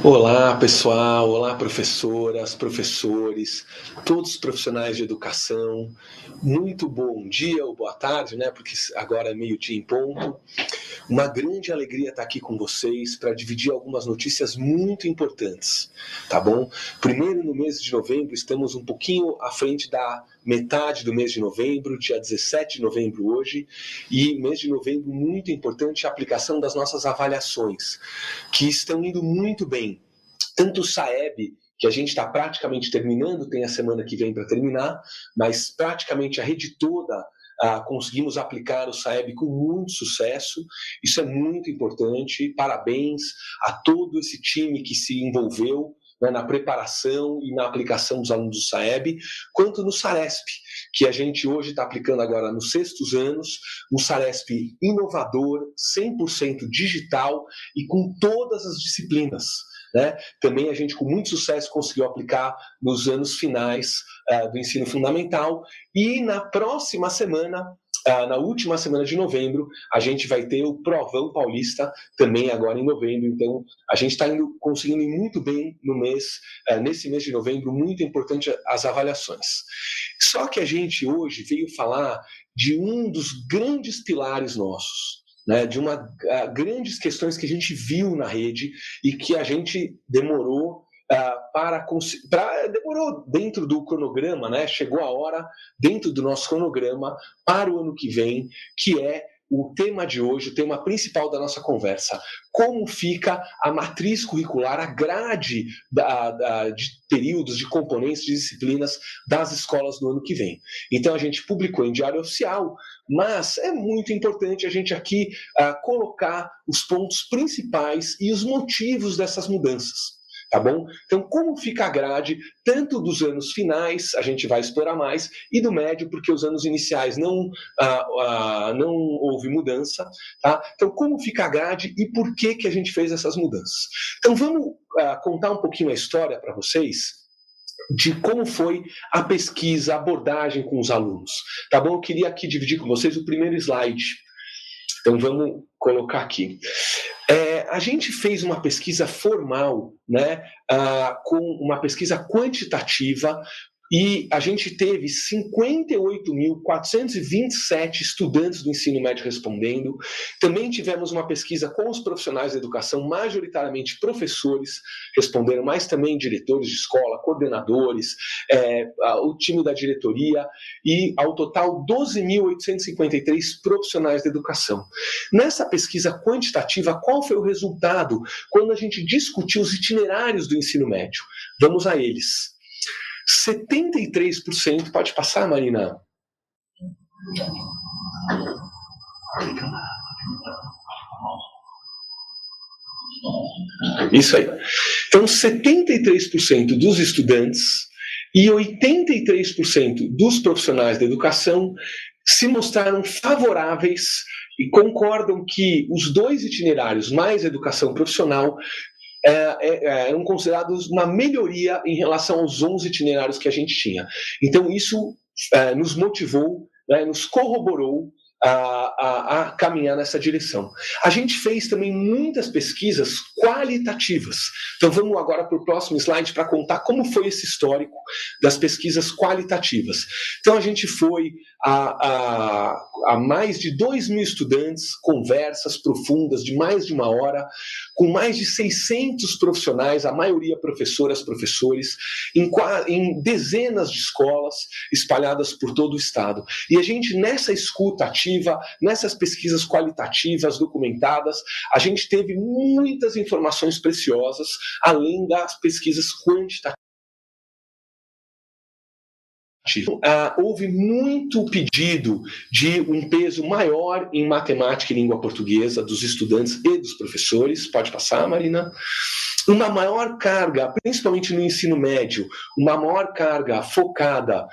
Olá, pessoal. Olá, professoras, professores, todos os profissionais de educação. Muito bom dia ou boa tarde, né? Porque agora é meio-dia em ponto. Uma grande alegria estar aqui com vocês para dividir algumas notícias muito importantes, tá bom? Primeiro, no mês de novembro, estamos um pouquinho à frente da metade do mês de novembro, dia 17 de novembro hoje, e mês de novembro muito importante a aplicação das nossas avaliações, que estão indo muito bem. Tanto o SAEB, que a gente está praticamente terminando, tem a semana que vem para terminar, mas praticamente a rede toda conseguimos aplicar o SAEB com muito sucesso. Isso é muito importante. Parabéns a todo esse time que se envolveu, né, na preparação e na aplicação dos alunos do SAEB, quanto no SARESP, que a gente hoje está aplicando agora nos sextos anos, um SARESP inovador, 100% digital e com todas as disciplinas. Né? Também a gente, com muito sucesso, conseguiu aplicar nos anos finais do ensino fundamental. E na próxima semana, na última semana de novembro, a gente vai ter o Provão Paulista, também agora em novembro. Então, a gente está conseguindo ir muito bem no mês, nesse mês de novembro, muito importante as avaliações. Só que a gente hoje veio falar de um dos grandes pilares nossos, né, de grandes questões que a gente viu na rede e que a gente demorou demorou dentro do cronograma, né? Chegou a hora dentro do nosso cronograma para o ano que vem, que é o tema de hoje, o tema principal da nossa conversa. Como fica a matriz curricular, a grade de períodos, de componentes, de disciplinas das escolas no ano que vem. Então, a gente publicou em Diário Oficial, mas é muito importante a gente aqui colocar os pontos principais e os motivos dessas mudanças. Tá bom? Então, como fica a grade, tanto dos anos finais, a gente vai explorar mais, e do médio, porque os anos iniciais não houve mudança. Tá? Então, como fica a grade e por que a gente fez essas mudanças? Então, vamos contar um pouquinho a história para vocês de como foi a pesquisa, a abordagem com os alunos. Tá bom? Eu queria aqui dividir com vocês o primeiro slide. Então, vamos colocar aqui. A gente fez uma pesquisa formal, né, com uma pesquisa quantitativa, e a gente teve 58.427 estudantes do ensino médio respondendo. Também tivemos uma pesquisa com os profissionais da educação, majoritariamente professores responderam, mas também diretores de escola, coordenadores, o time da diretoria, e ao total 12.853 profissionais da educação. Nessa pesquisa quantitativa, qual foi o resultado quando a gente discutiu os itinerários do ensino médio? Vamos a eles. 73%, pode passar, Marina? Isso aí. Então, 73% dos estudantes e 83% dos profissionais da educação se mostraram favoráveis e concordam que os dois itinerários mais educação profissional eram considerados uma melhoria em relação aos 11 itinerários que a gente tinha. Então, isso nos motivou, né, nos corroborou a caminhar nessa direção. A gente fez também muitas pesquisas qualitativas. Então, vamos agora para o próximo slide para contar como foi esse histórico das pesquisas qualitativas. Então, a gente foi a mais de 2.000 estudantes, conversas profundas de mais de uma hora, com mais de 600 profissionais, a maioria professoras, professores, em dezenas de escolas espalhadas por todo o estado. E a gente, nessa escuta ativa, nessas pesquisas qualitativas documentadas, a gente teve muitas informações preciosas, além das pesquisas quantitativas. Houve muito pedido de um peso maior em matemática e língua portuguesa dos estudantes e dos professores. Pode passar, Marina? Uma maior carga, principalmente no ensino médio, uma maior carga focada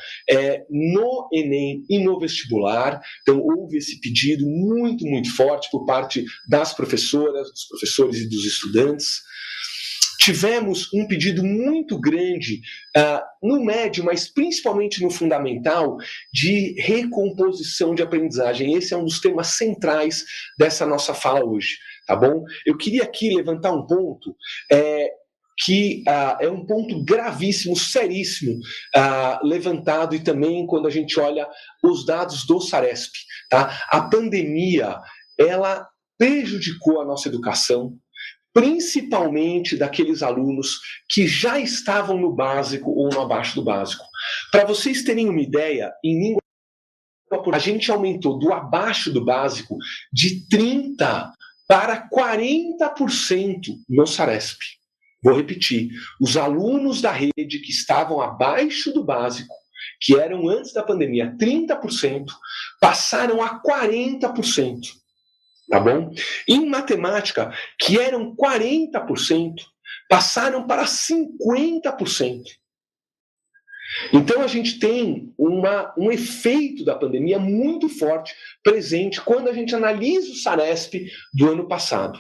no Enem e no vestibular. Então, houve esse pedido muito, muito forte por parte das professoras, dos professores e dos estudantes. Tivemos um pedido muito grande no médio, mas principalmente no fundamental, de recomposição de aprendizagem. Esse é um dos temas centrais dessa nossa fala hoje, tá bom? Eu queria aqui levantar um ponto. que é um ponto gravíssimo, seríssimo, levantado, e também quando a gente olha os dados do Saresp. Tá? A pandemia, ela prejudicou a nossa educação, principalmente daqueles alunos que já estavam no básico ou no abaixo do básico. Para vocês terem uma ideia, em língua a gente aumentou do abaixo do básico de 30% para 40% no Saresp. Vou repetir, os alunos da rede que estavam abaixo do básico, que eram antes da pandemia 30%, passaram a 40%. Tá bom? Em matemática, que eram 40%, passaram para 50%. Então, a gente tem um efeito da pandemia muito forte presente quando a gente analisa o Saresp do ano passado.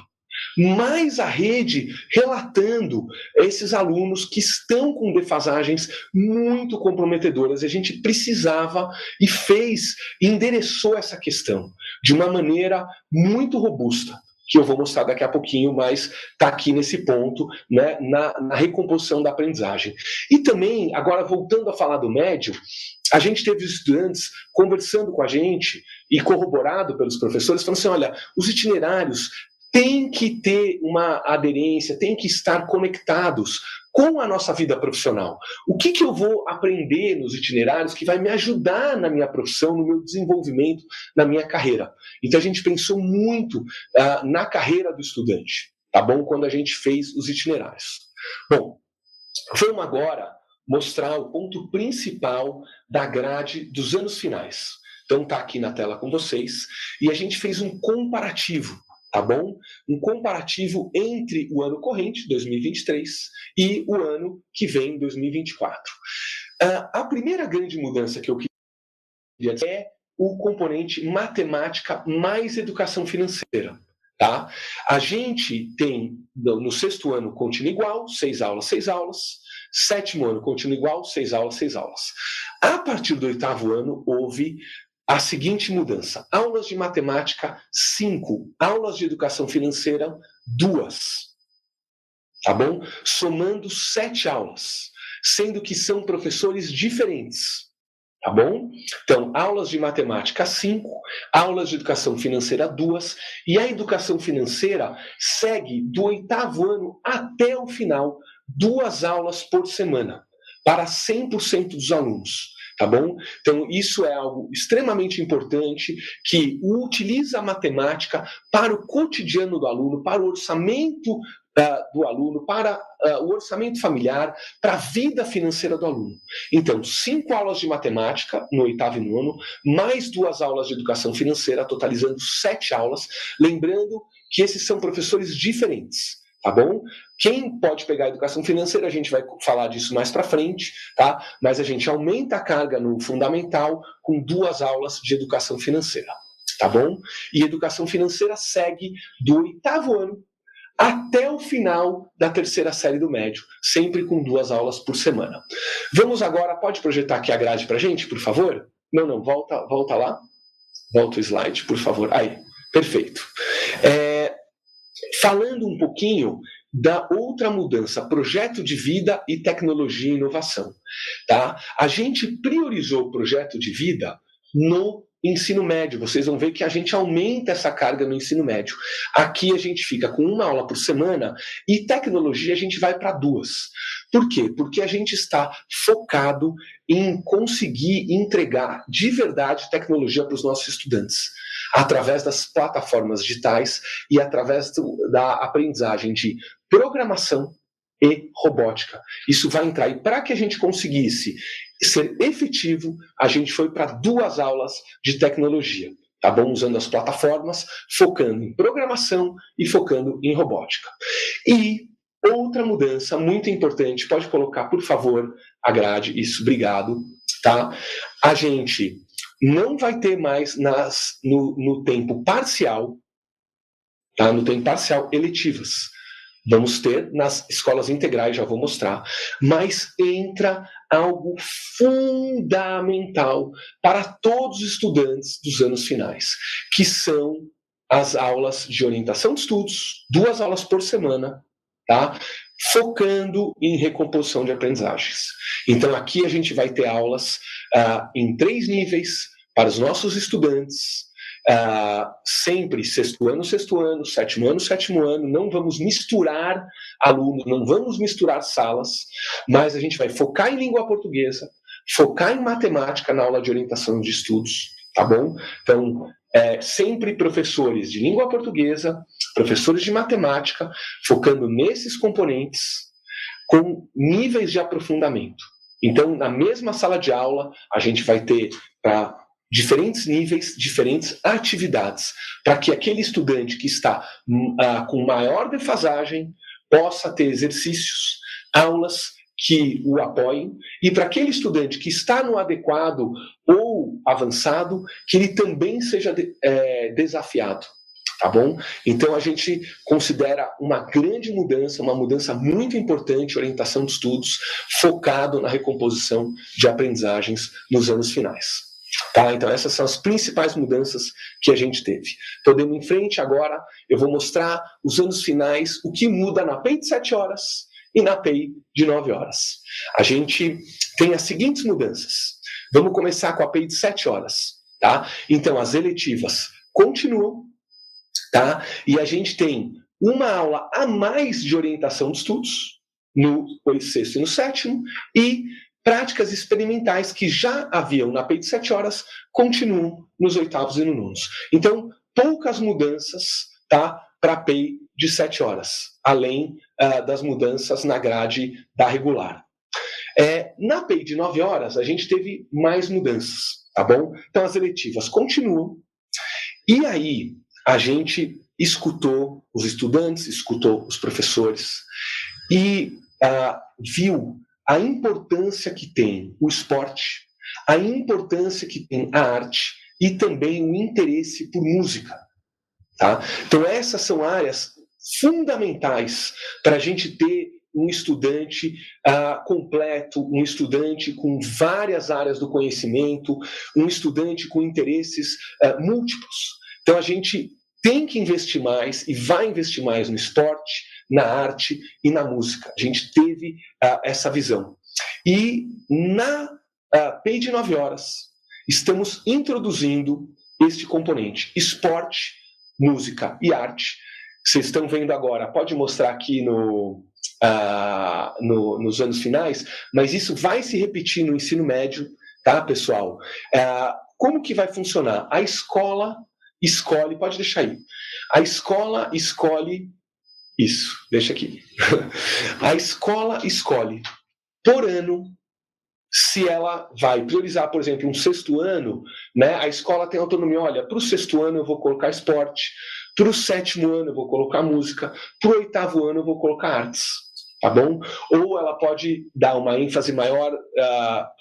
Mas a rede relatando esses alunos que estão com defasagens muito comprometedoras. A gente precisava e endereçou essa questão de uma maneira muito robusta, que eu vou mostrar daqui a pouquinho, mas está aqui nesse ponto, né, na recomposição da aprendizagem. E também, agora voltando a falar do médio, a gente teve estudantes conversando com a gente e corroborado pelos professores, falando assim, olha, os itinerários têm que ter uma aderência, têm que estar conectados com a nossa vida profissional. O que eu vou aprender nos itinerários que vai me ajudar na minha profissão, no meu desenvolvimento, na minha carreira? Então, a gente pensou muito na carreira do estudante, tá bom? Quando a gente fez os itinerários. Bom, vamos agora mostrar o ponto principal da grade dos anos finais. Então, está aqui na tela com vocês. E a gente fez um comparativo, tá bom? Um comparativo entre o ano corrente, 2023, e o ano que vem, 2024. A primeira grande mudança que eu queria dizer é o componente matemática mais educação financeira. Tá? A gente tem, no sexto ano, continua igual, 6 aulas, 6 aulas. Sétimo ano, continua igual, 6 aulas, 6 aulas. A partir do oitavo ano, houve a seguinte mudança: aulas de matemática, 5. Aulas de educação financeira, 2. Tá bom? Somando 7 aulas, sendo que são professores diferentes. Tá bom? Então, aulas de matemática, 5. Aulas de educação financeira, 2. E a educação financeira segue do oitavo ano até o final, 2 aulas por semana, para 100% dos alunos. Tá bom? Então, isso é algo extremamente importante, que utiliza a matemática para o cotidiano do aluno, para o orçamento do aluno, para o orçamento familiar, para a vida financeira do aluno. Então, 5 aulas de matemática no oitavo e nono, mais 2 aulas de educação financeira, totalizando 7 aulas. Lembrando que esses são professores diferentes. Tá bom? Quem pode pegar a educação financeira, a gente vai falar disso mais para frente, tá? Mas a gente aumenta a carga no fundamental com 2 aulas de educação financeira, tá bom? E educação financeira segue do oitavo ano até o final da terceira série do médio, sempre com 2 aulas por semana. Vamos agora, pode projetar aqui a grade para a gente, por favor? Não, volta lá. Volta o slide, por favor. Aí, perfeito. Falando um pouquinho da outra mudança, projeto de vida e tecnologia e inovação. Tá? A gente priorizou o projeto de vida no ensino médio. Vocês vão ver que a gente aumenta essa carga no ensino médio. Aqui a gente fica com 1 aula por semana e tecnologia a gente vai para 2. Por quê? Porque a gente está focado em conseguir entregar de verdade tecnologia para os nossos estudantes, através das plataformas digitais e através da aprendizagem de programação e robótica. Isso vai entrar. E para que a gente conseguisse ser efetivo, a gente foi para 2 aulas de tecnologia, tá bom? Usando as plataformas, focando em programação e focando em robótica. E outra mudança muito importante, pode colocar, por favor, a grade, isso, obrigado, tá? A gente não vai ter mais no tempo parcial, tá? No tempo parcial, eletivas. Vamos ter nas escolas integrais, já vou mostrar, mas entra algo fundamental para todos os estudantes dos anos finais, que são as aulas de orientação de estudos, 2 aulas por semana, tá? Focando em recomposição de aprendizagens. Então, aqui a gente vai ter aulas em 3 níveis para os nossos estudantes, sempre sexto ano, sétimo ano, não vamos misturar alunos, não vamos misturar salas, mas a gente vai focar em língua portuguesa, focar em matemática na aula de orientação de estudos, tá bom? Então, sempre professores de língua portuguesa, professores de matemática, focando nesses componentes com níveis de aprofundamento. Então, na mesma sala de aula, a gente vai ter para diferentes níveis, diferentes atividades, para que aquele estudante que está com maior defasagem possa ter exercícios, aulas que o apoiem, e para aquele estudante que está no adequado ou avançado, que ele também seja desafiado, tá bom? Então a gente considera uma grande mudança, uma mudança muito importante, orientação de estudos, focado na recomposição de aprendizagens nos anos finais. Tá? Então essas são as principais mudanças que a gente teve. Podemos em frente agora, eu vou mostrar os anos finais, o que muda na PEI de 7 horas e na PEI de 9 horas. A gente tem as seguintes mudanças. Vamos começar com a PEI de 7 horas. Tá? Então as eletivas continuam, tá? E a gente tem uma aula a mais de orientação de estudos no sexto e no sétimo, e práticas experimentais que já haviam na PEI de 7 horas continuam nos oitavos e no nonos. Então, poucas mudanças, tá, para a PEI de 7 horas, além das mudanças na grade da regular. Na PEI de 9 horas, a gente teve mais mudanças, tá bom? Então, as eletivas continuam, e aí a gente escutou os estudantes, escutou os professores, e viu a importância que tem o esporte, a importância que tem a arte e também o interesse por música. Tá? Então, essas são áreas fundamentais para a gente ter um estudante completo, um estudante com várias áreas do conhecimento, um estudante com interesses múltiplos. Então, a gente tem que investir mais e vai investir mais no esporte, na arte e na música. A gente teve essa visão. E na PEI de 9 horas, estamos introduzindo este componente, esporte, música e arte. Vocês estão vendo agora, pode mostrar aqui nos anos finais, mas isso vai se repetir no ensino médio, tá, pessoal? Como que vai funcionar? A escola escolhe, pode deixar aí, a escola escolhe, isso, deixa aqui. A escola escolhe por ano se ela vai priorizar, por exemplo, um sexto ano, né? A escola tem autonomia, olha, para o sexto ano eu vou colocar esporte, para o sétimo ano eu vou colocar música, para o oitavo ano eu vou colocar artes, tá bom? Ou ela pode dar uma ênfase maior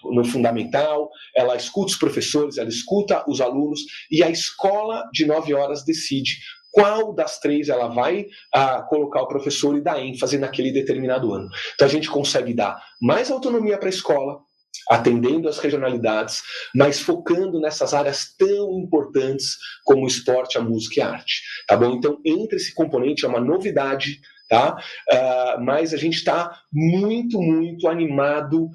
no fundamental, ela escuta os professores, ela escuta os alunos, e a escola de 9 horas decide qual das 3 ela vai colocar o professor e dar ênfase naquele determinado ano. Então a gente consegue dar mais autonomia para a escola, atendendo às regionalidades, mas focando nessas áreas tão importantes como o esporte, a música e a arte. Tá bom? Então, entre esse componente, é uma novidade, tá? Mas a gente está muito, muito animado,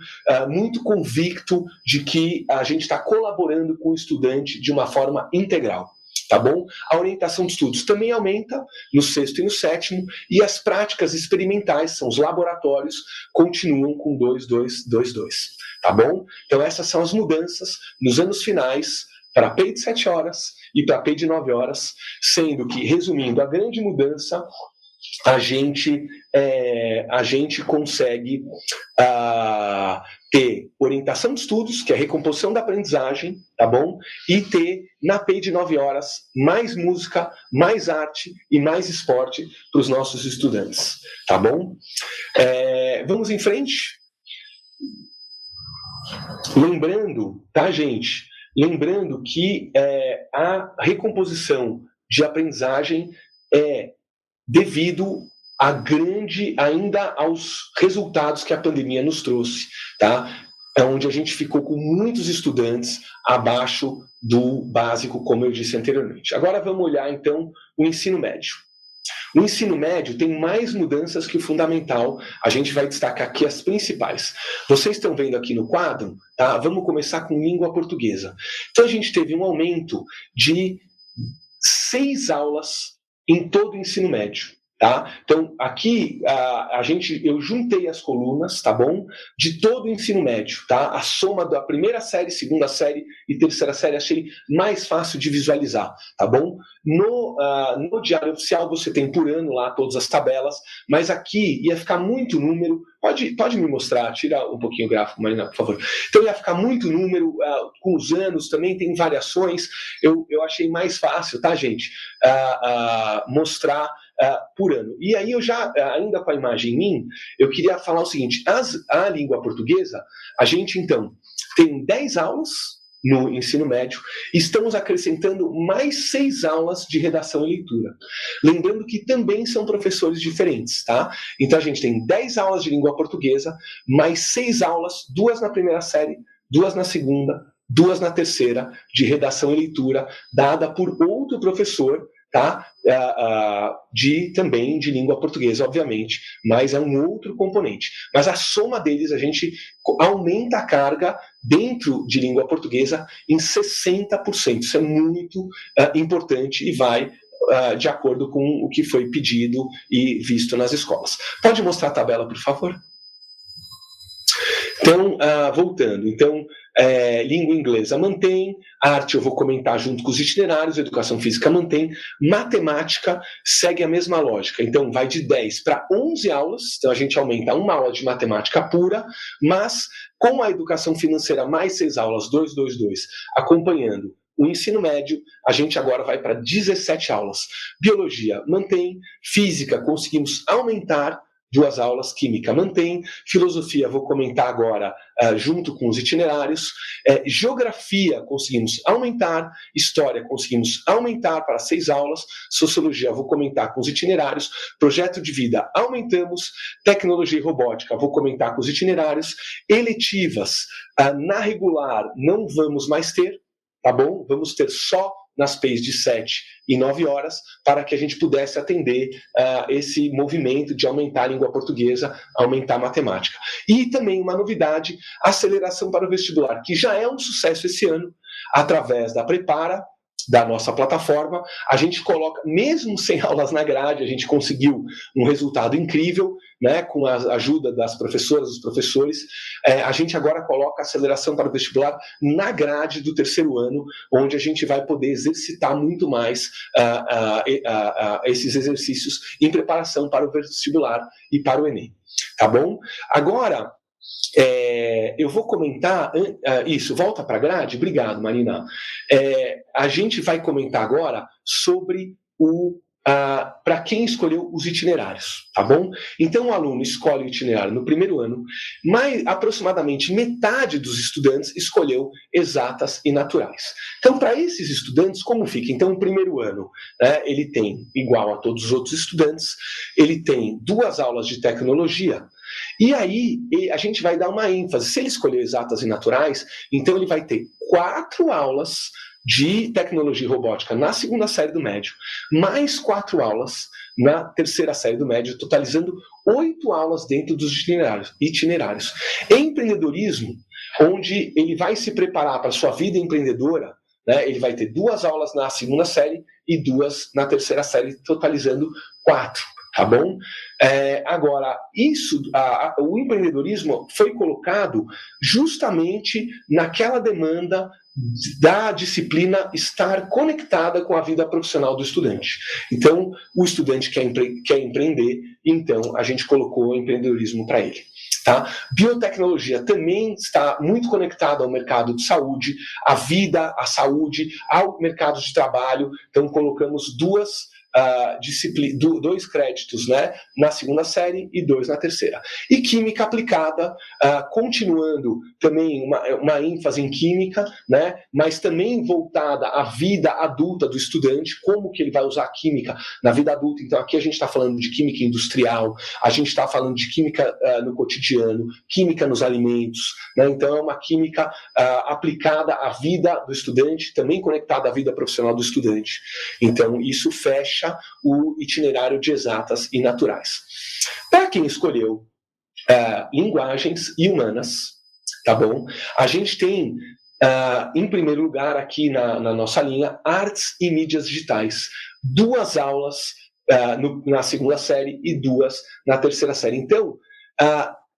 muito convicto de que a gente está colaborando com o estudante de uma forma integral. Tá bom? A orientação de estudos também aumenta no sexto e no sétimo, e as práticas experimentais, são os laboratórios, continuam com 2, 2, 2, 2. Tá bom? Então essas são as mudanças nos anos finais para a PEI de 7 horas e para a PEI de 9 horas, sendo que, resumindo, a grande mudança, a gente consegue ter orientação de estudos, que é a recomposição da aprendizagem, tá bom? E ter, na PEI de 9 horas, mais música, mais arte e mais esporte para os nossos estudantes, tá bom? Vamos em frente? Lembrando, tá, gente? Lembrando que a recomposição de aprendizagem é devido ainda aos resultados que a pandemia nos trouxe, tá? Onde a gente ficou com muitos estudantes abaixo do básico, como eu disse anteriormente. Agora vamos olhar, então, o ensino médio. O ensino médio tem mais mudanças que o fundamental. A gente vai destacar aqui as principais. Vocês estão vendo aqui no quadro, tá? Vamos começar com língua portuguesa. Então, a gente teve um aumento de 6 aulas em todo o ensino médio. Tá? Então, aqui eu juntei as colunas, tá bom? De todo o ensino médio, tá? A soma da primeira série, segunda série e terceira série, achei mais fácil de visualizar, tá bom? No Diário Oficial você tem por ano lá todas as tabelas, mas aqui ia ficar muito número. Pode me mostrar, tira um pouquinho o gráfico, Marina, por favor. Então ia ficar muito número, com os anos também tem variações. Eu achei mais fácil, tá, gente? Mostrar por ano. E aí eu já, ainda com a imagem em mim, eu queria falar o seguinte, a língua portuguesa, a gente então tem 10 aulas no ensino médio, estamos acrescentando mais 6 aulas de redação e leitura. Lembrando que também são professores diferentes, tá? Então a gente tem 10 aulas de língua portuguesa, mais 6 aulas, 2 na primeira série, 2 na segunda, 2 na terceira, de redação e leitura, dada por outro professor, tá? Também de língua portuguesa, obviamente, mas é um outro componente. Mas a soma deles, a gente aumenta a carga dentro de língua portuguesa em 60%. Isso é muito importante e vai de acordo com o que foi pedido e visto nas escolas. Pode mostrar a tabela, por favor? Então, voltando. Então, língua inglesa mantém, arte eu vou comentar junto com os itinerários, educação física mantém, matemática segue a mesma lógica, então vai de 10 para 11 aulas, então a gente aumenta uma aula de matemática pura, mas com a educação financeira mais 6 aulas, 2, 2, 2, acompanhando o ensino médio, a gente agora vai para 17 aulas. Biologia mantém, física conseguimos aumentar 2 aulas, química mantém, filosofia vou comentar agora junto com os itinerários, geografia conseguimos aumentar, história conseguimos aumentar para 6 aulas, sociologia vou comentar com os itinerários, projeto de vida aumentamos, tecnologia e robótica vou comentar com os itinerários, eletivas na regular não vamos mais ter, tá bom? Vamos ter só nas PEIs de 7 e 9 horas, para que a gente pudesse atender esse movimento de aumentar a língua portuguesa, aumentar a matemática. E também uma novidade, aceleração para o vestibular, que já é um sucesso esse ano, através da Prepara, da nossa plataforma, a gente coloca, mesmo sem aulas na grade, a gente conseguiu um resultado incrível, né, com a ajuda das professoras, dos professores, a gente agora coloca a aceleração para o vestibular na grade do terceiro ano, onde a gente vai poder exercitar muito mais esses exercícios em preparação para o vestibular e para o Enem. Tá bom? Agora, eu vou comentar isso, volta para a grade, obrigado, Marina. A gente vai comentar agora sobre para quem escolheu os itinerários, tá bom? Então o aluno escolhe o itinerário no primeiro ano, mas aproximadamente metade dos estudantes escolheu exatas e naturais. Então, para esses estudantes, como fica? Então, o primeiro ano, né, ele tem, igual a todos os outros estudantes, ele tem 2 aulas de tecnologia. E aí, a gente vai dar uma ênfase. Se ele escolher exatas e naturais, então ele vai ter 4 aulas de tecnologia e robótica na segunda série do médio, mais 4 aulas na terceira série do médio, totalizando 8 aulas dentro dos itinerários. Em empreendedorismo, onde ele vai se preparar para a sua vida empreendedora, né, ele vai ter 2 aulas na segunda série e 2 na terceira série, totalizando 4. Tá bom? Agora, o empreendedorismo foi colocado justamente naquela demanda da disciplina estar conectada com a vida profissional do estudante. Então, o estudante quer empreender, então a gente colocou o empreendedorismo para ele. Tá? Biotecnologia também está muito conectada ao mercado de saúde, à vida, à saúde, ao mercado de trabalho. Então, colocamos 2 créditos, né, na segunda série e 2 na terceira. E química aplicada, continuando também uma ênfase em química, né, mas também voltada à vida adulta do estudante, como que ele vai usar a química na vida adulta. Então aqui a gente está falando de química industrial, a gente está falando de química no cotidiano, química nos alimentos, né, então é uma química aplicada à vida do estudante, também conectada à vida profissional do estudante. Então isso fecha fecha o itinerário de exatas e naturais. Para quem escolheu linguagens e humanas, tá bom? A gente tem, em primeiro lugar, aqui na nossa linha, artes e mídias digitais. 2 aulas na segunda série e 2 na terceira série. Então,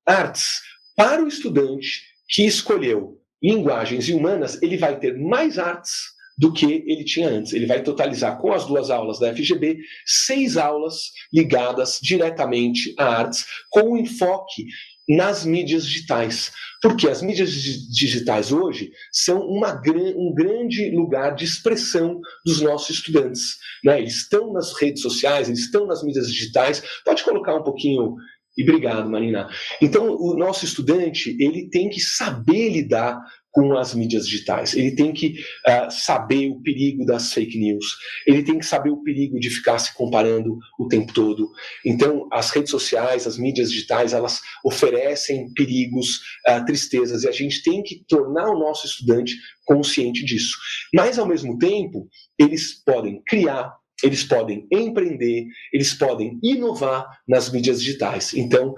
artes, para o estudante que escolheu linguagens e humanas, ele vai ter mais artes do que ele tinha antes. Ele vai totalizar, com as 2 aulas da FGB, 6 aulas ligadas diretamente a artes, com enfoque nas mídias digitais. Porque as mídias digitais hoje são um grande lugar de expressão dos nossos estudantes, né? Eles estão nas redes sociais, eles estão nas mídias digitais. Pode colocar um pouquinho... E obrigado, Marina. Então, o nosso estudante, ele tem que saber lidar com as mídias digitais. Ele tem que saber o perigo das fake news. Ele tem que saber o perigo de ficar se comparando o tempo todo. Então, as redes sociais, as mídias digitais, elas oferecem perigos, tristezas, e a gente tem que tornar o nosso estudante consciente disso. Mas, ao mesmo tempo, eles podem criar, eles podem empreender, eles podem inovar nas mídias digitais. Então,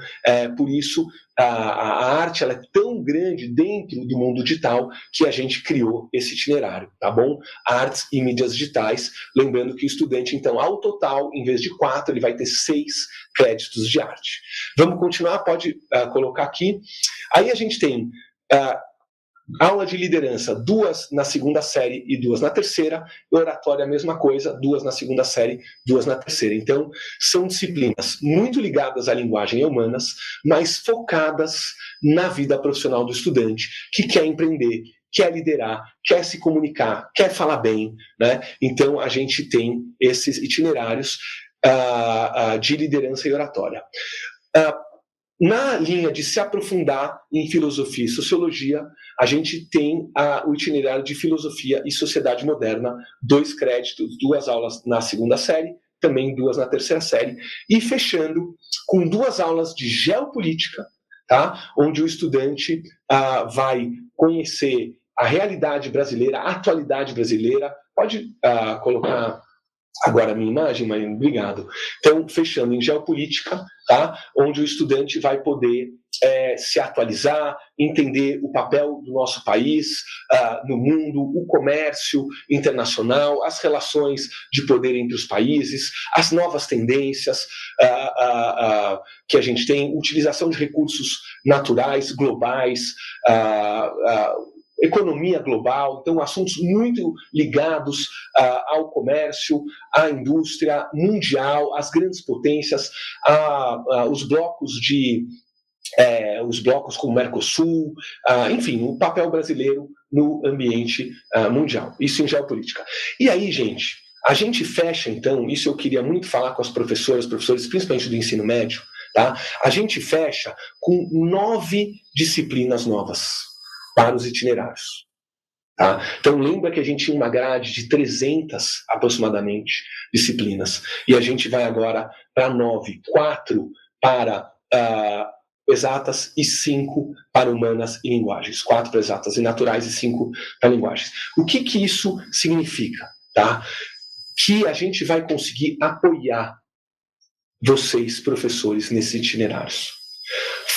por isso, a arte ela é tão grande dentro do mundo digital que a gente criou esse itinerário, tá bom? Artes e mídias digitais, lembrando que o estudante, então, ao total, em vez de 4, ele vai ter 6 créditos de arte. Vamos continuar? Pode colocar aqui. Aí a gente tem... aula de liderança, 2 na segunda série e 2 na terceira. Oratória, a mesma coisa, 2 na segunda série, 2 na terceira. Então, são disciplinas muito ligadas à linguagem e humanas, mas focadas na vida profissional do estudante, que quer empreender, quer liderar, quer se comunicar, quer falar bem, né? Então, a gente tem esses itinerários de liderança e oratória. Na linha de se aprofundar em filosofia e sociologia, a gente tem o itinerário de filosofia e sociedade moderna, 2 créditos, 2 aulas na segunda série, também 2 na terceira série, e fechando com 2 aulas de geopolítica, tá? Onde o estudante vai conhecer a realidade brasileira, a atualidade brasileira. Pode colocar agora a minha imagem, mas obrigado. Então, fechando em geopolítica, tá? Onde o estudante vai poder se atualizar, entender o papel do nosso país no mundo, o comércio internacional, as relações de poder entre os países, as novas tendências que a gente tem, utilização de recursos naturais, globais, economia global, então assuntos muito ligados ao comércio, à indústria mundial, às grandes potências, os blocos como o Mercosul, enfim, o papel brasileiro no ambiente mundial, isso em geopolítica. E aí, gente, a gente fecha, então, isso eu queria muito falar com as professores, principalmente do ensino médio, tá? A gente fecha com 9 disciplinas novas para os itinerários. Tá? Então, lembra que a gente tinha uma grade de 300, aproximadamente, disciplinas. E a gente vai agora para 9, 4 para exatas e 5 para humanas e linguagens. 4 para exatas e naturais e 5 para linguagens. O que isso significa? Tá? Que a gente vai conseguir apoiar vocês, professores, nesses itinerários.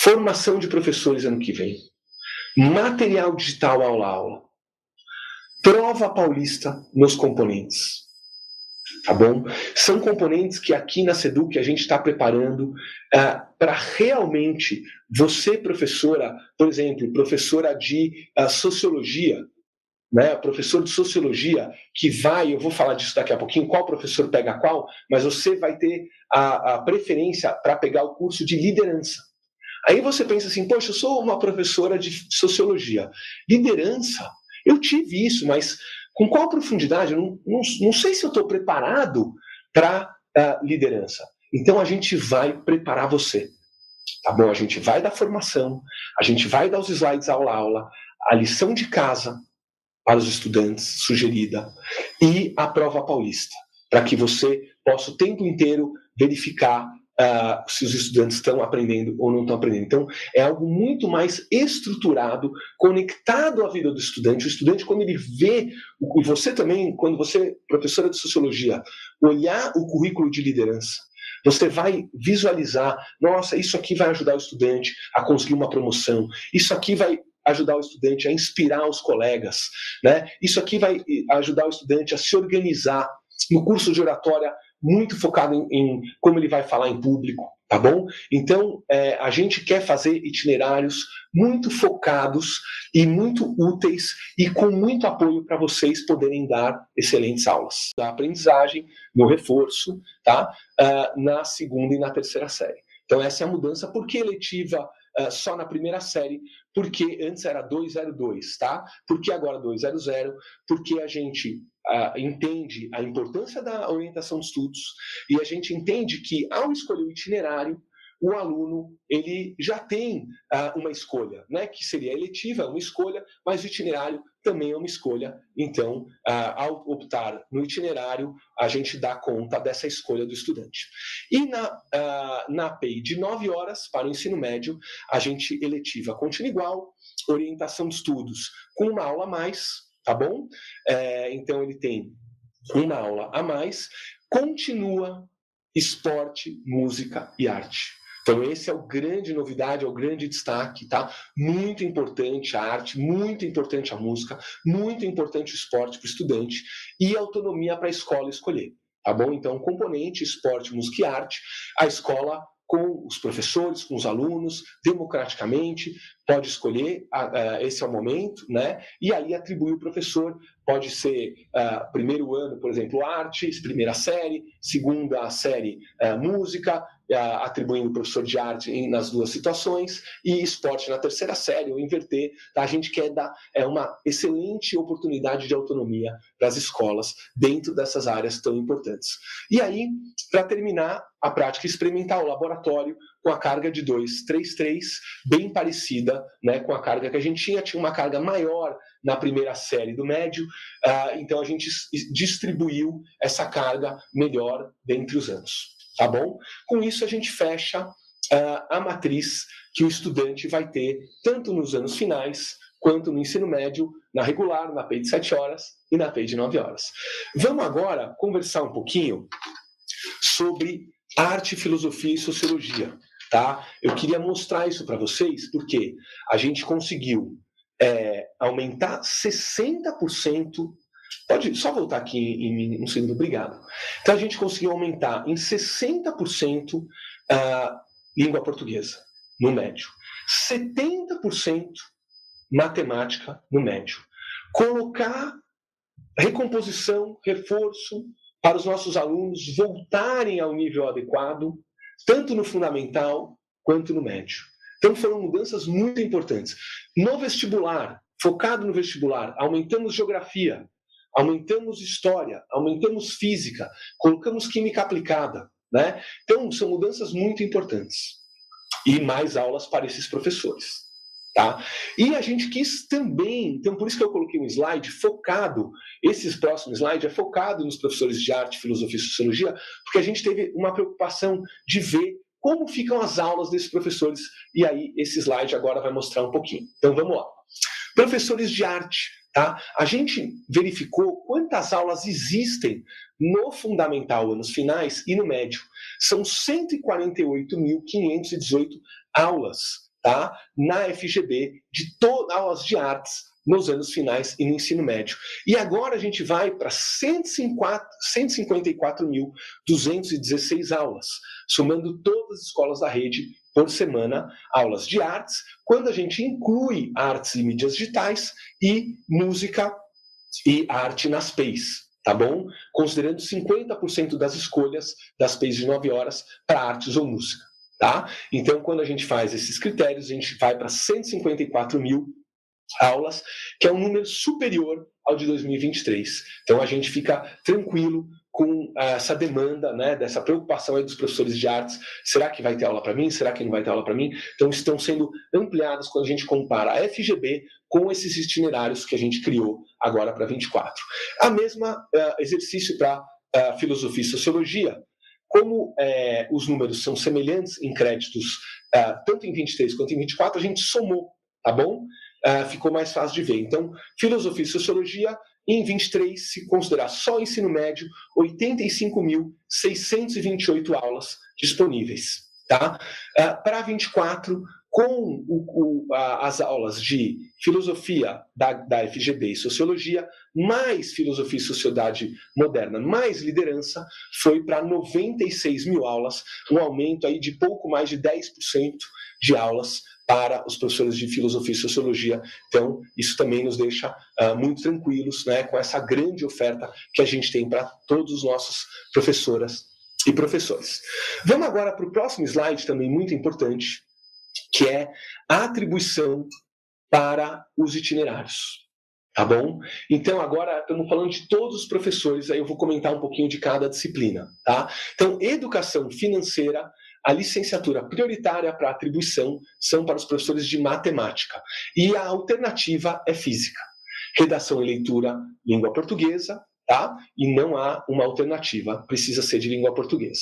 Formação de professores ano que vem. Material digital aula-aula. Prova paulista nos componentes. Tá bom? São componentes que aqui na Seduc a gente está preparando para realmente você, professora, por exemplo, professora de sociologia, né? Professor de sociologia que eu vou falar disso daqui a pouquinho, qual professor pega qual, mas você vai ter a preferência para pegar o curso de liderança. Aí você pensa assim, poxa, eu sou uma professora de sociologia. Liderança, eu tive isso, mas com qual profundidade? Eu não sei se eu estou preparado para liderança. Então a gente vai preparar você. Tá bom? A gente vai dar formação, a gente vai dar os slides aula-aula, a lição de casa para os estudantes sugerida e a prova paulista, para que você possa o tempo inteiro verificar se os estudantes estão aprendendo ou não estão aprendendo. Então, é algo muito mais estruturado, conectado à vida do estudante. O estudante, quando ele vê, e você também, quando você, professora de sociologia, olhar o currículo de liderança, você vai visualizar, nossa, isso aqui vai ajudar o estudante a conseguir uma promoção, isso aqui vai ajudar o estudante a inspirar os colegas, né? Isso aqui vai ajudar o estudante a se organizar no curso de oratória, muito focado em como ele vai falar em público, tá bom? Então, a gente quer fazer itinerários muito focados e muito úteis e com muito apoio para vocês poderem dar excelentes aulas da aprendizagem, no reforço, tá? Na segunda e na terceira série. Então, essa é a mudança. Por que eletiva só na primeira série? Porque antes era 202, tá? Por que agora 200? Porque a gente entende a importância da orientação de estudos e a gente entende que, ao escolher o itinerário, o aluno ele já tem uma escolha, né? Que seria eletiva, uma escolha, mas o itinerário também é uma escolha. Então, ao optar no itinerário, a gente dá conta dessa escolha do estudante. E na APEI de 9 horas para o ensino médio, a gente eletiva continua igual, orientação de estudos com uma aula a mais, tá bom? Então, ele tem uma aula a mais, continua esporte, música e arte. Então, esse é o grande novidade, é o grande destaque, tá? Muito importante a arte, muito importante a música, muito importante o esporte para o estudante e autonomia para a escola escolher, tá bom? Então, componente esporte, música e arte, a escola com os professores, com os alunos, democraticamente, pode escolher, esse é o momento, né? E aí atribuir o professor, pode ser primeiro ano, por exemplo, artes, primeira série, segunda série, música, atribuindo o professor de arte nas duas situações, e esporte na terceira série, ou inverter. Tá? A gente quer dar uma excelente oportunidade de autonomia para as escolas dentro dessas áreas tão importantes. E aí, para terminar, a prática experimental, o laboratório, com a carga de 2,33, bem parecida, né, com a carga que a gente tinha uma carga maior na primeira série do médio, então a gente distribuiu essa carga melhor dentre os anos. Tá bom? Com isso, a gente fecha a matriz que o estudante vai ter tanto nos anos finais, quanto no ensino médio, na regular, na APEI de 7 horas e na APEI de 9 horas. Vamos agora conversar um pouquinho sobre arte, filosofia e sociologia. Tá? Eu queria mostrar isso para vocês, porque a gente conseguiu aumentar 60%. Pode só voltar aqui em um segundo, obrigado. Então, a gente conseguiu aumentar em 60% a língua portuguesa no médio, 70% matemática no médio. Colocar recomposição, reforço para os nossos alunos voltarem ao nível adequado, tanto no fundamental quanto no médio. Então, foram mudanças muito importantes. No vestibular, focado no vestibular, aumentamos geografia, aumentamos história, aumentamos física, colocamos química aplicada, né? Então, são mudanças muito importantes. E mais aulas para esses professores, tá? E a gente quis também, então por isso que eu coloquei um slide focado, esse próximo slide é focado nos professores de arte, filosofia e sociologia, porque a gente teve uma preocupação de ver como ficam as aulas desses professores, e aí esse slide agora vai mostrar um pouquinho. Então, vamos lá. Professores de arte, tá? A gente verificou quantas aulas existem no fundamental, anos finais, e no médio. São 148.518 aulas, tá? Na FGB, de aulas de artes, nos anos finais e no ensino médio. E agora a gente vai para 154.216 aulas, somando todas as escolas da rede por semana, aulas de artes, quando a gente inclui artes e mídias digitais e música e arte nas PEIs, tá bom? Considerando 50% das escolhas das PEIs de 9 horas para artes ou música, tá? Então, quando a gente faz esses critérios, a gente vai para 154 mil aulas, que é um número superior ao de 2023. Então, a gente fica tranquilo com essa demanda, né, dessa preocupação aí dos professores de artes. Será que vai ter aula para mim? Será que não vai ter aula para mim? Então, estão sendo ampliadas quando a gente compara a FGB com esses itinerários que a gente criou agora para 24. A mesma exercício para filosofia e sociologia, como os números são semelhantes em créditos, tanto em 23 quanto em 24, a gente somou, tá bom? Ficou mais fácil de ver. Então, filosofia e sociologia, em 23, se considerar só ensino médio, 85.628 aulas disponíveis. Tá? Para 24, com as aulas de filosofia da FGB e sociologia, mais filosofia e sociedade moderna, mais liderança, foi para 96 mil aulas, um aumento aí de pouco mais de 10% de aulas para os professores de filosofia e sociologia. Então, isso também nos deixa muito tranquilos, né, com essa grande oferta que a gente tem para todos os nossos professoras e professores. Vamos agora para o próximo slide, também muito importante, que é a atribuição para os itinerários. Tá bom? Então, agora estamos falando de todos os professores, aí eu vou comentar um pouquinho de cada disciplina. Tá? Então, educação financeira, a licenciatura prioritária para atribuição são para os professores de matemática. E a alternativa é física. Redação e leitura, língua portuguesa, tá? E não há uma alternativa, precisa ser de língua portuguesa.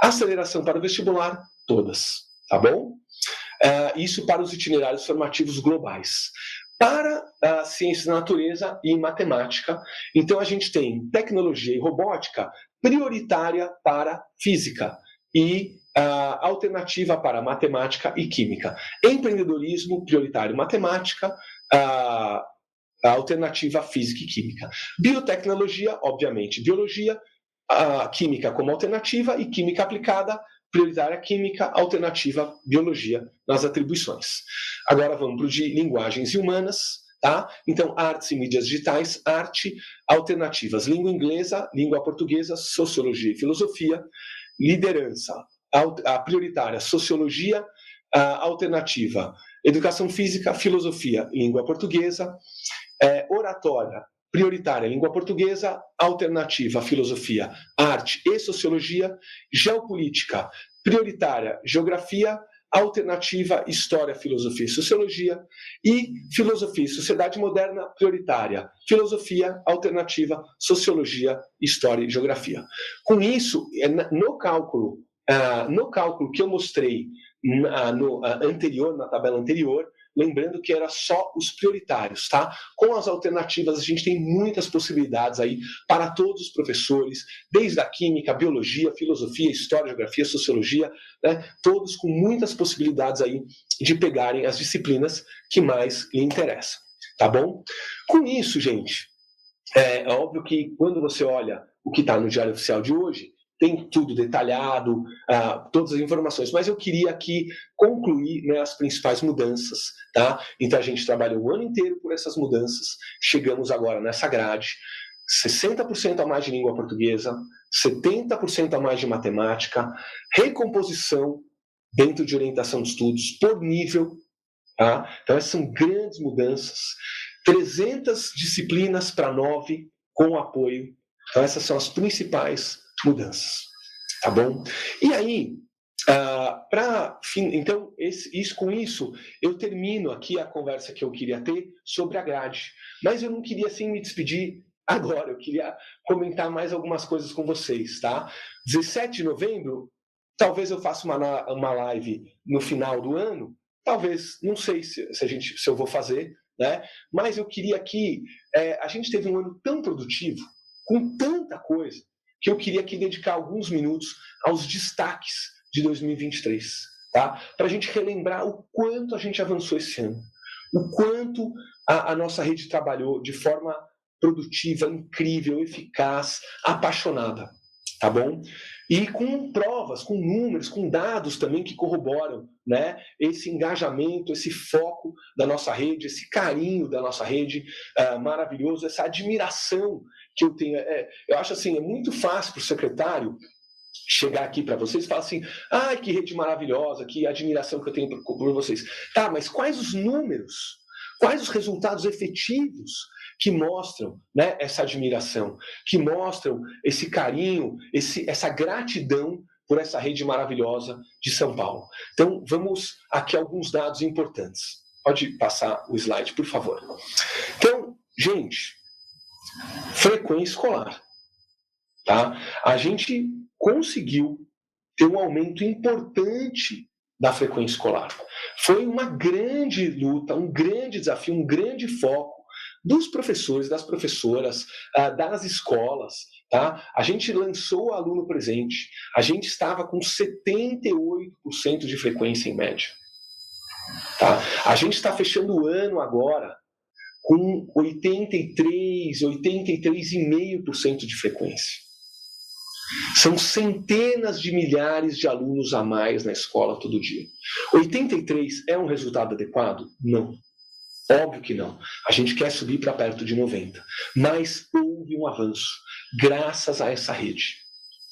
Aceleração para o vestibular, todas, tá bom? Isso para os itinerários formativos globais. Para a ciências da natureza e matemática, então a gente tem tecnologia e robótica prioritária para física e alternativa para matemática e química. Empreendedorismo prioritário matemática, a alternativa física e química. Biotecnologia, obviamente, biologia, a química como alternativa e química aplicada, prioritária química, alternativa biologia nas atribuições. Agora vamos para o de linguagens e humanas, tá? Então, artes e mídias digitais, arte, alternativas, língua inglesa, língua portuguesa, sociologia e filosofia, liderança, a prioritária, sociologia, a alternativa, educação física, filosofia, língua portuguesa, oratória, prioritária, língua portuguesa, alternativa, filosofia, arte e sociologia, geopolítica, prioritária, geografia, alternativa, história, filosofia e sociologia, e filosofia e sociedade moderna, prioritária, filosofia, alternativa, sociologia, história e geografia. Com isso, no cálculo que eu mostrei na tabela anterior, lembrando que era só os prioritários, tá? Com as alternativas, a gente tem muitas possibilidades aí para todos os professores, desde a química, biologia, filosofia, história, geografia, sociologia, né? Todos com muitas possibilidades aí de pegarem as disciplinas que mais lhe interessam, tá bom? Com isso, gente, é óbvio que quando você olha o que está no Diário Oficial de hoje, tem tudo detalhado, todas as informações, mas eu queria aqui concluir, né, as principais mudanças, tá? Então a gente trabalhou o ano inteiro por essas mudanças, chegamos agora nessa grade, 60% a mais de língua portuguesa, 70% a mais de matemática, recomposição dentro de orientação de estudos por nível, tá? Então essas são grandes mudanças, 300 disciplinas para 9 com apoio, então essas são as principais mudanças, tá bom? E aí, então, com isso, eu termino aqui a conversa que eu queria ter sobre a grade. Mas eu não queria, assim, me despedir agora. Eu queria comentar mais algumas coisas com vocês, tá? 17 de novembro, talvez eu faça uma live no final do ano. Talvez, não sei se eu vou fazer, né? Mas eu queria aqui... a gente teve um ano tão produtivo, com tanta coisa, que eu queria aqui dedicar alguns minutos aos destaques de 2023, tá? Para a gente relembrar o quanto a gente avançou esse ano, o quanto a nossa rede trabalhou de forma produtiva, incrível, eficaz, apaixonada, tá bom? E com provas, com números, com dados também que corroboram, né, esse engajamento, esse foco da nossa rede, esse carinho da nossa rede maravilhoso, essa admiração que eu tenho. Eu acho assim, é muito fácil para o secretário chegar aqui para vocês e falar assim, que rede maravilhosa, que admiração que eu tenho por vocês. Tá, mas quais os números, quais os resultados efetivos que mostram, né, essa admiração, que mostram esse carinho, essa gratidão por essa rede maravilhosa de São Paulo. Então, vamos aqui a alguns dados importantes. Pode passar o slide, por favor. Então, gente, frequência escolar. Tá? A gente conseguiu ter um aumento importante da frequência escolar. Foi uma grande luta, um grande desafio, um grande foco dos professores, das professoras, das escolas. Tá? A gente lançou o aluno presente, a gente estava com 78% de frequência em média. Tá? A gente está fechando o ano agora com 83,5% de frequência. São centenas de milhares de alunos a mais na escola todo dia. 83 é um resultado adequado? Não. Óbvio que não. A gente quer subir para perto de 90. Mas houve um avanço, graças a essa rede.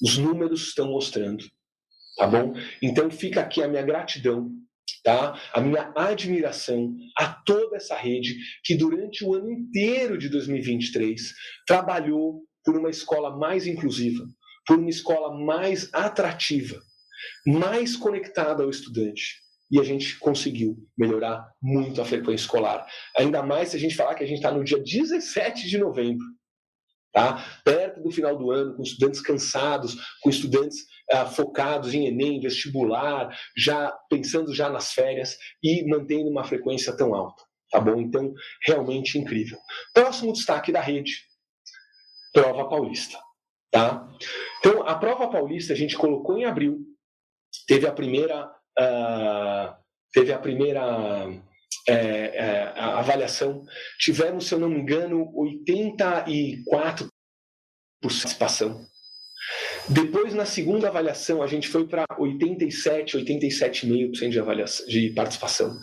Os números estão mostrando. Tá bom? Então fica aqui a minha gratidão, tá? A minha admiração a toda essa rede que durante o ano inteiro de 2023 trabalhou por uma escola mais inclusiva, por uma escola mais atrativa, mais conectada ao estudante. E a gente conseguiu melhorar muito a frequência escolar. Ainda mais se a gente falar que a gente está no dia 17 de novembro, tá? Perto do final do ano, com estudantes cansados, com estudantes focados em Enem, vestibular, já pensando já nas férias e mantendo uma frequência tão alta. Tá bom? Então, realmente incrível. Próximo destaque da rede, Prova Paulista. Tá? Então, a Prova Paulista a gente colocou em abril, teve a primeira avaliação, tivemos, se eu não me engano, 84% de participação. Depois, na segunda avaliação, a gente foi para 87,5% de participação.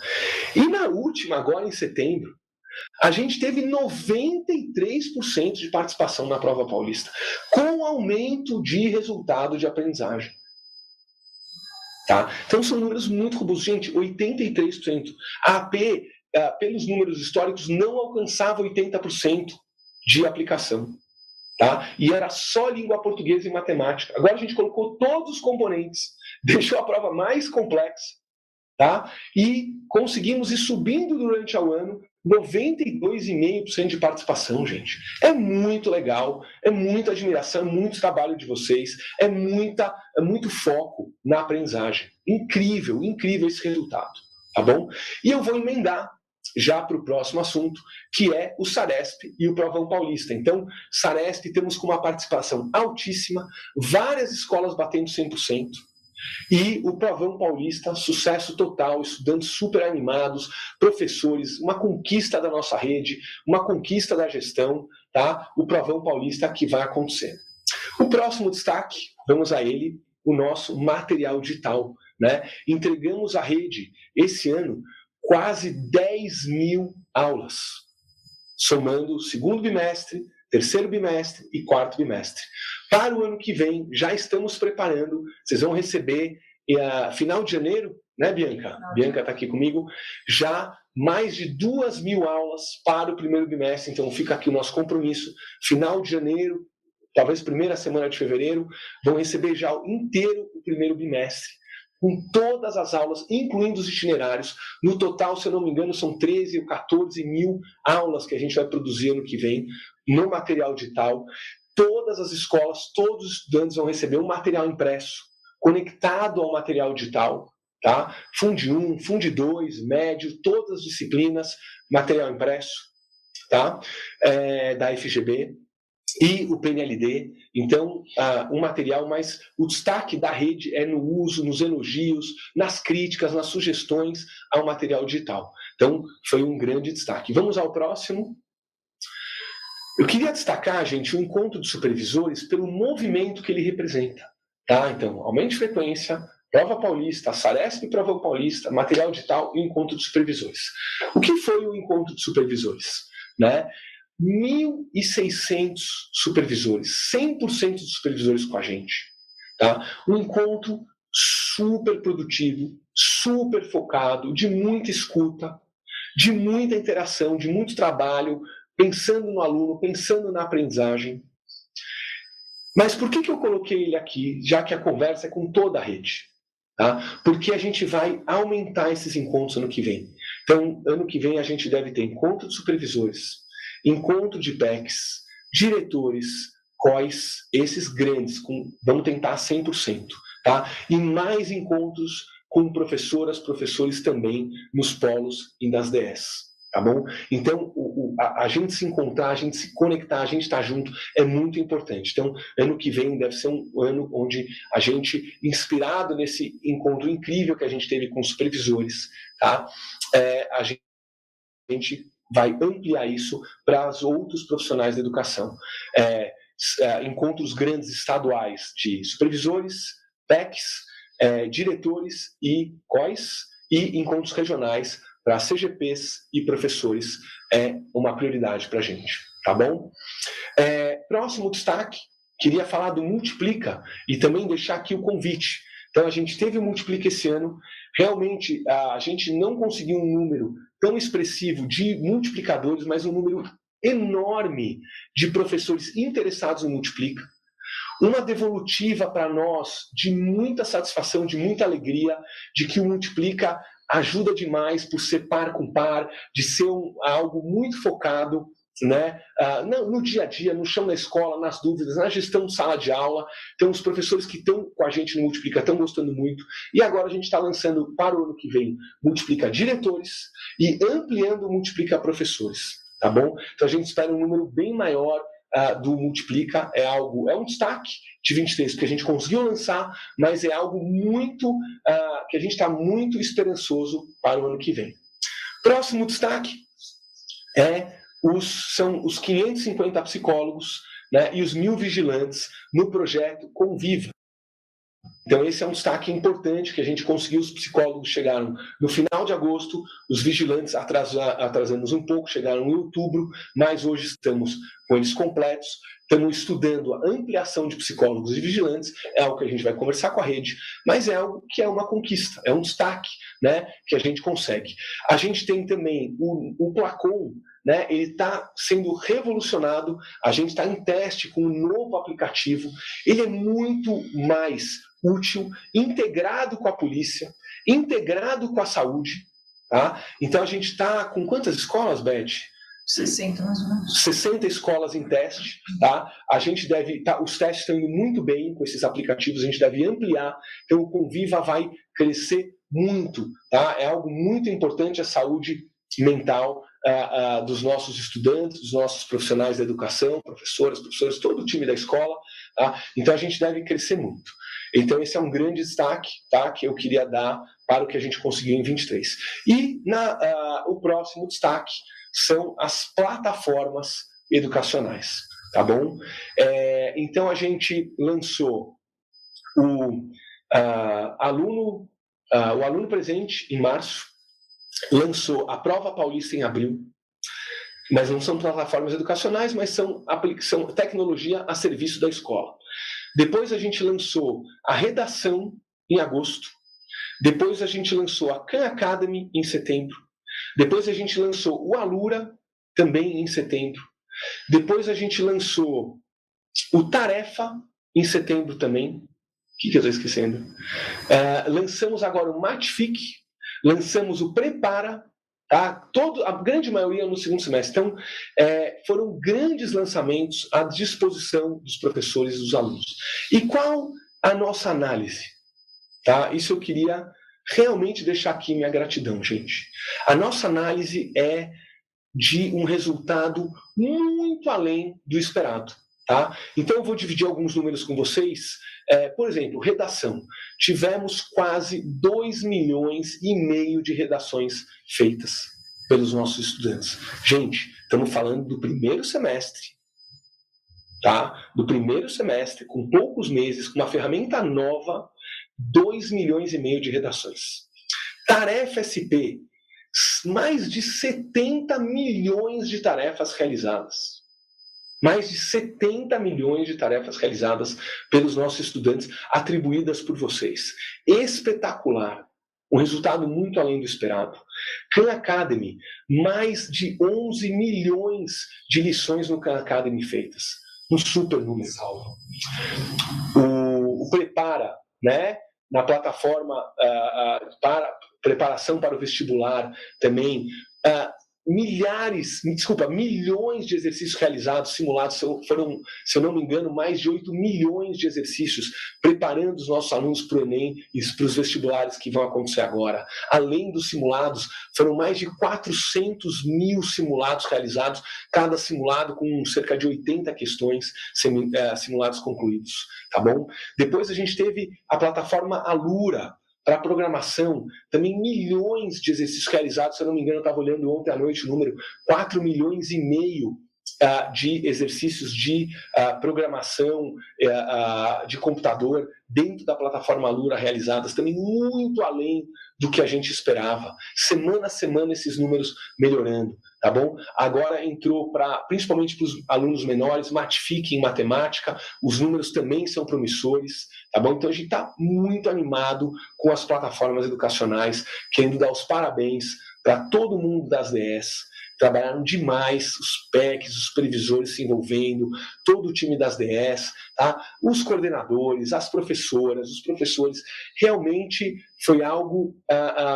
E na última, agora em setembro, a gente teve 93% de participação na Prova Paulista, com aumento de resultado de aprendizagem. Tá? Então, são números muito robustos. Gente, 83%. A AP, pelos números históricos, não alcançava 80% de aplicação. Tá? E era só língua portuguesa e matemática. Agora a gente colocou todos os componentes, deixou a prova mais complexa, tá? E conseguimos ir subindo durante o ano 92,5% de participação, gente. É muito legal, é muita admiração, é muito trabalho de vocês, é muito foco na aprendizagem. Incrível, incrível esse resultado, tá bom? E eu vou emendar já para o próximo assunto, que é o Saresp e o Provão Paulista. Então, Saresp temos com uma participação altíssima, várias escolas batendo 100%, e o Provão Paulista, sucesso total, estudantes super animados, professores, uma conquista da nossa rede, uma conquista da gestão, tá? O Provão Paulista que vai acontecer. O próximo destaque, vamos a ele, o nosso material digital, né? Entregamos à rede, esse ano, quase 10 mil aulas, somando o segundo bimestre, terceiro bimestre e quarto bimestre. Para o ano que vem, já estamos preparando, vocês vão receber, final de janeiro, né, Bianca? Bianca está aqui comigo, já mais de 2 mil aulas para o primeiro bimestre, então fica aqui o nosso compromisso, final de janeiro, talvez primeira semana de fevereiro, vão receber já inteiro o primeiro bimestre, com todas as aulas, incluindo os itinerários. No total, se eu não me engano, são 13 ou 14 mil aulas que a gente vai produzir ano que vem no material digital. Todas as escolas, todos os estudantes vão receber um material impresso, conectado ao material digital, tá? Fundi 1, Fundi 2, médio, todas as disciplinas, material impresso, tá? Da FGB. E o PNLD, então, um material, mas o destaque da rede é no uso, nos elogios, nas críticas, nas sugestões ao material digital. Então, foi um grande destaque. Vamos ao próximo. Eu queria destacar, gente, o encontro de supervisores pelo movimento que ele representa. Tá? Então, aumento de frequência, Prova Paulista, Saresp Prova Paulista, material digital e encontro de supervisores. O que foi o encontro de supervisores? Né? 1.600 supervisores, 100% dos supervisores com a gente. Tá? Um encontro super produtivo, super focado, de muita escuta, de muita interação, de muito trabalho, pensando no aluno, pensando na aprendizagem. Mas por que eu coloquei ele aqui, já que a conversa é com toda a rede? Tá? Porque a gente vai aumentar esses encontros ano que vem. Então, ano que vem a gente deve ter encontro de supervisores, encontro de PECs, diretores, COIs, esses grandes, vamos tentar 100%. tá? E mais encontros com professoras, professores também nos polos e nas DS. Tá bom? Então, a gente se encontrar, a gente se conectar, a gente estar junto é muito importante. Então, ano que vem deve ser um ano onde a gente, inspirado nesse encontro incrível que a gente teve com os supervisores, tá? A gente vai ampliar isso para os outros profissionais da educação. Encontros grandes estaduais de supervisores, PECs, diretores e COIs, e encontros regionais para CGPs e professores é uma prioridade para a gente, tá bom? Próximo destaque, queria falar do Multiplica e também deixar aqui o convite. Então, a gente teve o Multiplica esse ano, realmente a gente não conseguiu um número tão expressivo de multiplicadores, mas um número enorme de professores interessados no Multiplica. Uma devolutiva para nós de muita satisfação, de muita alegria, de que o Multiplica ajuda demais por ser par com par, de ser algo muito focado, né, no dia a dia, no chão da escola, nas dúvidas, na gestão de sala de aula. Então, os professores que estão com a gente no Multiplica estão gostando muito. E agora a gente está lançando para o ano que vem Multiplica diretores e ampliando o Multiplica professores, tá bom? Então, a gente espera um número bem maior do Multiplica. É um destaque de 23 que a gente conseguiu lançar, mas é algo muito que a gente está muito esperançoso para o ano que vem. Próximo destaque são os 550 psicólogos, né, e os 1.000 vigilantes no projeto Conviva. Então, esse é um destaque importante que a gente conseguiu. Os psicólogos chegaram no final de agosto, os vigilantes atrasamos um pouco, chegaram em outubro, mas hoje estamos com eles completos. Estamos estudando a ampliação de psicólogos e vigilantes, é algo que a gente vai conversar com a rede, mas é algo que é uma conquista, é um destaque, né, que a gente consegue. A gente tem também o Placon, né, ele está sendo revolucionado, a gente está em teste com um novo aplicativo, ele é muito mais útil, integrado com a polícia, integrado com a saúde, tá? Então a gente está com quantas escolas, Beth? 60, mais ou menos. 60 escolas em teste, tá? A gente deve, os testes estão indo muito bem com esses aplicativos, a gente deve ampliar, então o Conviva vai crescer muito, tá? É algo muito importante, a saúde mental dos nossos estudantes, dos nossos profissionais da educação, professores, todo o time da escola, tá? Então a gente deve crescer muito. Então esse é um grande destaque, tá, que eu queria dar para o que a gente conseguiu em 23. E o próximo destaque são as plataformas educacionais, tá bom? Então a gente lançou o Aluno Presente em março, lançou a Prova Paulista em abril, mas não são plataformas educacionais, mas são tecnologia a serviço da escola. Depois a gente lançou a Redação em agosto, depois a gente lançou a Khan Academy em setembro, depois a gente lançou o Alura também em setembro, depois a gente lançou o Tarefa em setembro também. O que eu estou esquecendo? Lançamos agora o Matfic, lançamos o Prepara, tá? A grande maioria no segundo semestre. Então, foram grandes lançamentos à disposição dos professores e dos alunos. E qual a nossa análise? Tá? Isso eu queria realmente deixar aqui minha gratidão, gente. A nossa análise é de um resultado muito além do esperado. Tá? Então, eu vou dividir alguns números com vocês. Por exemplo, redação. Tivemos quase 2,5 milhões de redações feitas pelos nossos estudantes. Gente, estamos falando do primeiro semestre. Tá? Do primeiro semestre, com poucos meses, com uma ferramenta nova, 2,5 milhões de redações. Tarefa SP, mais de 70 milhões de tarefas realizadas. Mais de 70 milhões de tarefas realizadas pelos nossos estudantes, atribuídas por vocês. Espetacular. Um resultado muito além do esperado. Khan Academy, mais de 11 milhões de lições no Khan Academy feitas. Um super número. O Prepara, né? Na plataforma para preparação para o vestibular também, milhões de exercícios realizados, simulados, foram, se eu não me engano, mais de 8 milhões de exercícios, preparando os nossos alunos para o Enem e para os vestibulares que vão acontecer agora. Além dos simulados, foram mais de 400 mil simulados realizados, cada simulado com cerca de 80 questões simulados concluídos, tá bom? Depois a gente teve a plataforma Alura, para programação, também milhões de exercícios realizados, se eu não me engano, eu estava olhando ontem à noite o número, 4,5 milhões de exercícios de programação de computador dentro da plataforma Alura realizadas, também muito além do que a gente esperava. Semana a semana esses números melhorando, tá bom? Agora entrou principalmente para os alunos menores, Matifique em matemática, os números também são promissores, tá bom? Então a gente está muito animado com as plataformas educacionais, querendo dar os parabéns para todo mundo das DS. Trabalharam demais, os PECs, os supervisores se envolvendo, todo o time das DS, tá? Os coordenadores, as professoras, os professores, realmente foi algo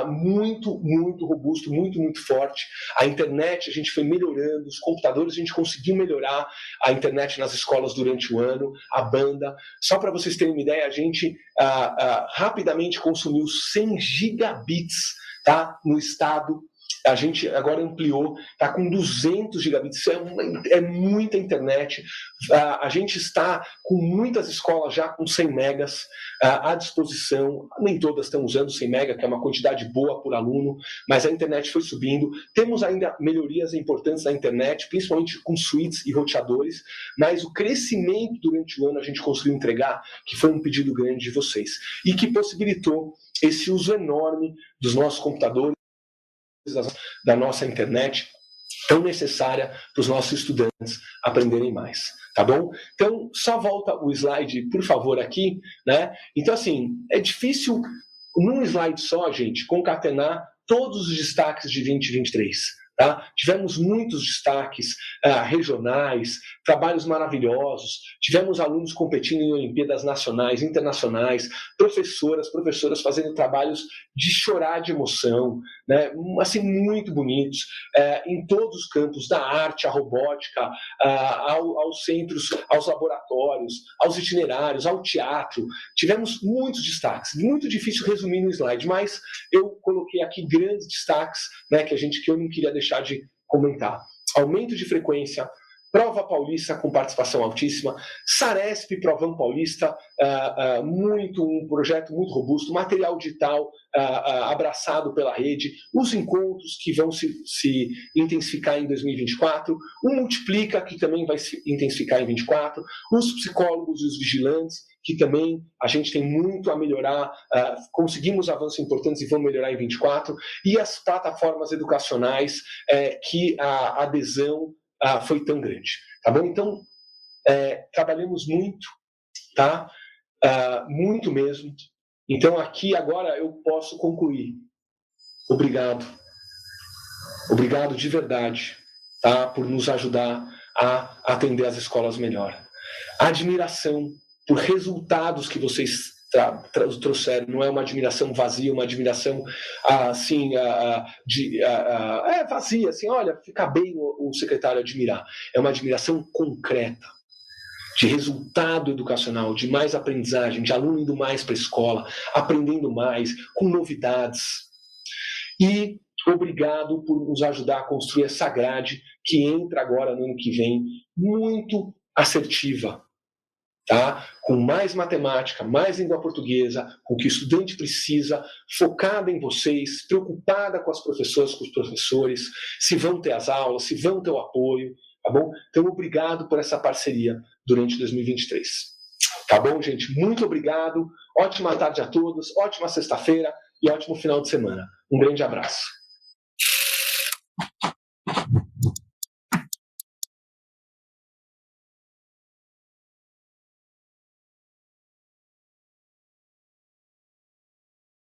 muito, muito robusto, muito, muito forte. A internet a gente foi melhorando, os computadores a gente conseguiu melhorar a internet nas escolas durante o ano, a banda. Só para vocês terem uma ideia, a gente rapidamente consumiu 100 gigabits, tá? No estado. A gente agora ampliou, está com 200 gigabits, isso é muita internet. A gente está com muitas escolas já com 100 megas à disposição, nem todas estão usando 100 mega, que é uma quantidade boa por aluno, mas a internet foi subindo. Temos ainda melhorias importantes na internet, principalmente com suítes e roteadores, mas o crescimento durante o ano a gente conseguiu entregar, que foi um pedido grande de vocês, e que possibilitou esse uso enorme dos nossos computadores, da nossa internet, tão necessária para os nossos estudantes aprenderem mais, tá bom? Então, só volta o slide, por favor, aqui, né? Então, assim, é difícil, num slide só, gente, concatenar todos os destaques de 2023, tá? Tivemos muitos destaques regionais, trabalhos maravilhosos, tivemos alunos competindo em Olimpíadas nacionais, internacionais, professoras fazendo trabalhos de chorar de emoção, né? Assim, muito bonitos, em todos os campos, da arte, à robótica, aos centros, aos laboratórios, aos itinerários, ao teatro. Tivemos muitos destaques, muito difícil resumir no slide, mas eu coloquei aqui grandes destaques, né, que eu não queria deixar de comentar. Aumento de frequência, Prova Paulista com participação altíssima, Saresp Provão Paulista, um projeto muito robusto, material digital abraçado pela rede, os encontros que vão se intensificar em 2024, o Multiplica, que também vai se intensificar em 2024, os psicólogos e os vigilantes, que também a gente tem muito a melhorar, conseguimos avanços importantes e vamos melhorar em 2024, e as plataformas educacionais, que a adesão foi tão grande, tá bom? Então, trabalhamos muito, tá? Muito mesmo. Então, aqui agora eu posso concluir. Obrigado. Obrigado de verdade, tá? Por nos ajudar a atender as escolas melhor. Admiração por resultados que vocês trouxeram, não é uma admiração vazia, uma admiração assim, vazia, assim, olha, fica bem o secretário admirar. É uma admiração concreta, de resultado educacional, de mais aprendizagem, de aluno indo mais para a escola, aprendendo mais, com novidades. E obrigado por nos ajudar a construir essa grade que entra agora no ano que vem, muito assertiva, tá? Com mais matemática, mais língua portuguesa, com o que o estudante precisa, focada em vocês, preocupada com as professoras, com os professores, se vão ter as aulas, se vão ter o apoio, tá bom? Então, obrigado por essa parceria durante 2023. Tá bom, gente? Muito obrigado, ótima tarde a todos, ótima sexta-feira e ótimo final de semana. Um grande abraço.